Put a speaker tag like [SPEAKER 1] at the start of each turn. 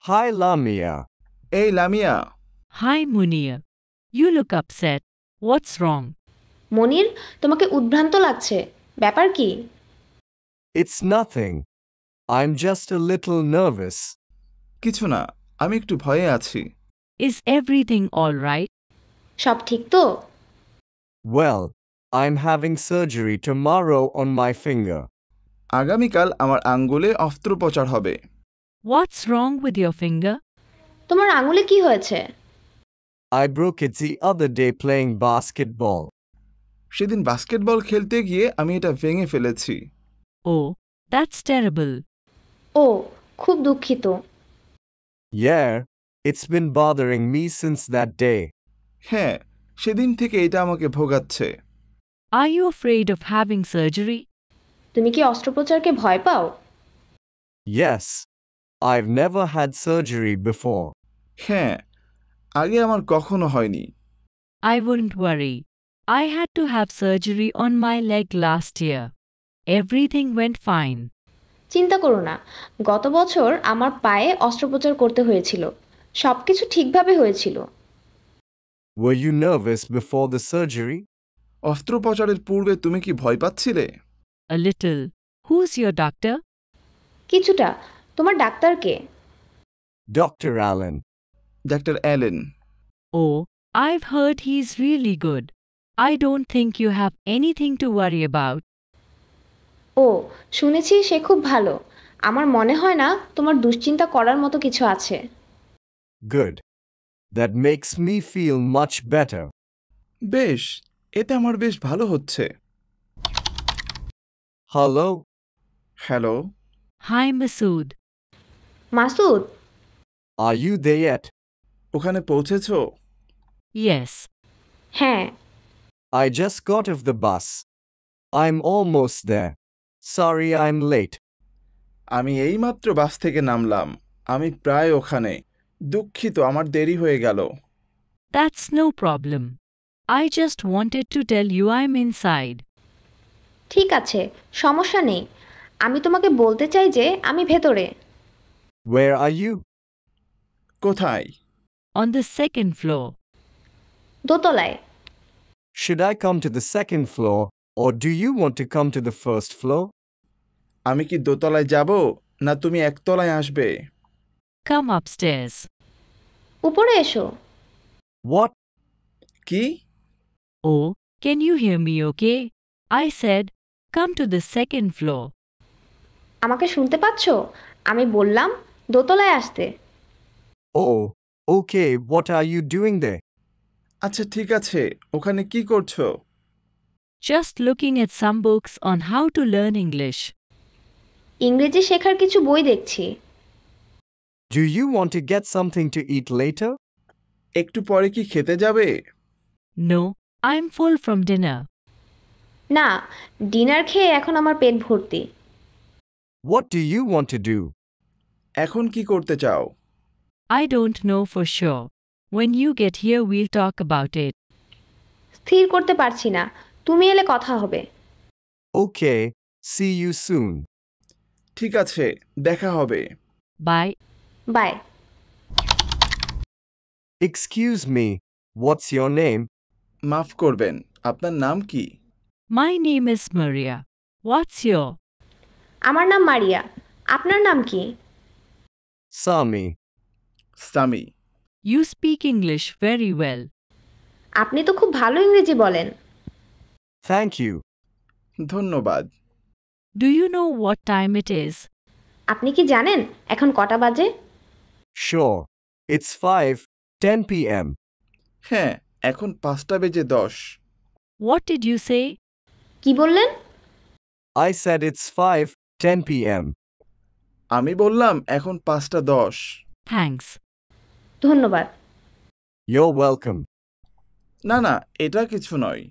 [SPEAKER 1] Hi, Lamia.
[SPEAKER 2] এই Lamia.
[SPEAKER 3] Hi, Munir. You look upset. What's wrong?
[SPEAKER 4] মনির, তোমাকে উদ্ভ্রান্ত লাগছে। ব্যাপার কি?
[SPEAKER 1] It's nothing. I'm just a little nervous.
[SPEAKER 2] কিছু না, আমি একটু ভয়ে আছি।
[SPEAKER 3] Is everything all right?
[SPEAKER 4] সব ঠিক তো?
[SPEAKER 1] Well, I'm having surgery tomorrow on my finger.
[SPEAKER 2] আগামীকাল আমার আঙ্গুলে অস্ত্রোপচার হবে।
[SPEAKER 3] What's wrong with your finger?
[SPEAKER 4] তোমার আঙুলে কি হয়েছে?
[SPEAKER 1] I broke it the other day playing basketball.
[SPEAKER 2] সেদিন বাস্কেটবল খেলতে গিয়ে আমি এটা ভেঙে ফেলেছি।
[SPEAKER 3] Oh, that's terrible.
[SPEAKER 4] ও, খুব দুঃখিত।
[SPEAKER 1] Yeah, it's been bothering me since that day.
[SPEAKER 2] হ্যাঁ, সেদিন থেকে এটা আমাকে ভোগাচ্ছে।
[SPEAKER 3] Are you afraid of having surgery?
[SPEAKER 4] তুমি কি অস্ত্রোপচারকে ভয় পাও?
[SPEAKER 1] Yes, I've never had surgery before.
[SPEAKER 2] হ্যাঁ, আগে আমার কখনো হয়নি।
[SPEAKER 3] I wouldn't worry. I had to have surgery on my leg last year. Everything went fine.
[SPEAKER 4] চিন্তা করো না, গত বছর আমার পায়ে অস্ত্রোপচার করতে হয়েছিল। সবকিছু ঠিকভাবে হয়েছিল।
[SPEAKER 1] Were you nervous before the surgery?
[SPEAKER 2] অস্ত্রোপচারের পূর্বে তুমি কি ভয় পাচ্ছিলে?
[SPEAKER 3] A little. Who's your doctor?
[SPEAKER 4] কিছুটা। তোমার ডাক্তার কে?
[SPEAKER 1] Dr. Allen.
[SPEAKER 2] Doctor Allen.
[SPEAKER 3] Oh, I've heard he's really good. I don't think you have anything to worry about.
[SPEAKER 4] ও, শুনেছি সে খুব ভালো। আমার মনে হয় না তোমার দুশ্চিন্তা করার মতো কিছু আছে।
[SPEAKER 1] Good. That makes me feel much better.
[SPEAKER 2] বেশ, এতে আমার বেশ ভালো হচ্ছে।
[SPEAKER 1] Hello?
[SPEAKER 2] Hello,
[SPEAKER 3] Hi, Masood.
[SPEAKER 4] Masud,
[SPEAKER 1] Are you there yet?
[SPEAKER 2] ওখানে পৌঁছেছো?
[SPEAKER 3] Yes.
[SPEAKER 4] হ্যাঁ,
[SPEAKER 1] I just got off the bus. I'm almost there. Sorry I'm late.
[SPEAKER 2] আমি এইমাত্র বাস থেকে নামলাম। আমি প্রায় ওখানে। দুঃখিত, আমার দেরি হয়ে গেল।
[SPEAKER 3] That's no problem. I just wanted to tell you I'm inside.
[SPEAKER 4] ঠিক আছে, সমস্যা নেই। আমি তোমাকে বলতে চাই যে আমি ভেতরে।
[SPEAKER 1] Where are you?
[SPEAKER 2] কোথায়?
[SPEAKER 3] On the second floor.
[SPEAKER 4] দোতলায়।
[SPEAKER 1] Should I come to the second floor, or do you want to come to the first floor?
[SPEAKER 2] আমি কি দোতলায় যাব, না তুমি একতলায় আসবে?
[SPEAKER 3] Come upstairs.
[SPEAKER 4] উপরে এসো।
[SPEAKER 1] What?
[SPEAKER 2] কি?
[SPEAKER 3] Oh, can you hear me okay? I said, come to the second floor.
[SPEAKER 4] আমাকে শুনতে পাচ্ছো? আমি বললাম দোতলায় আসতে।
[SPEAKER 1] Oh, okay, what are you doing there?
[SPEAKER 2] আচ্ছা ঠিক আছে, ওখানে কি করছো?
[SPEAKER 3] Just looking at some books on how to learn English.
[SPEAKER 4] ইংরেজি শেখার কিছু বই দেখছি।
[SPEAKER 1] Do you want to get something to eat later?
[SPEAKER 2] একটু পরে কি খেতে যাবে?
[SPEAKER 3] No, I'm full from dinner.
[SPEAKER 4] না, ডিনার খেয়ে এখন আমার পেট ভর্তি।
[SPEAKER 1] What do you want to do?
[SPEAKER 2] এখন কি করতে চাও?
[SPEAKER 3] I don't know for sure. When you get here, we'll talk about it.
[SPEAKER 4] স্থির করতে পারছি না। তুমি এলে কথা হবে।
[SPEAKER 1] Okay, see you soon.
[SPEAKER 2] ঠিক আছে, দেখা হবে।
[SPEAKER 3] Bye.
[SPEAKER 4] Bye.
[SPEAKER 1] Excuse me, what's your name?
[SPEAKER 2] মাফ করবেন, আপনার নাম কি?
[SPEAKER 3] My name is Maria. What's your?
[SPEAKER 4] আমার নাম মারিয়া। আপনার নাম কি?
[SPEAKER 1] Sami.
[SPEAKER 2] Sami.
[SPEAKER 3] You speak English very well.
[SPEAKER 4] আপনি তো খুব ভালো ইংরেজি বলেন।
[SPEAKER 1] Thank you.
[SPEAKER 2] ধন্যবাদ।
[SPEAKER 3] Do you know what time it is?
[SPEAKER 4] আপনি কি জানেন এখন কটা বাজে?
[SPEAKER 1] Sure. It's 5:10 p.m.
[SPEAKER 2] হ্যাঁ, এখন 5:10।
[SPEAKER 3] What did you say?
[SPEAKER 4] কি বললেন?
[SPEAKER 1] I said it's 5:10 p.m.
[SPEAKER 2] আমি বললাম এখন 5:10।
[SPEAKER 3] Thanks.
[SPEAKER 4] ধন্যবাদ।
[SPEAKER 1] You're welcome.
[SPEAKER 2] না না, এটা কিছু নয়।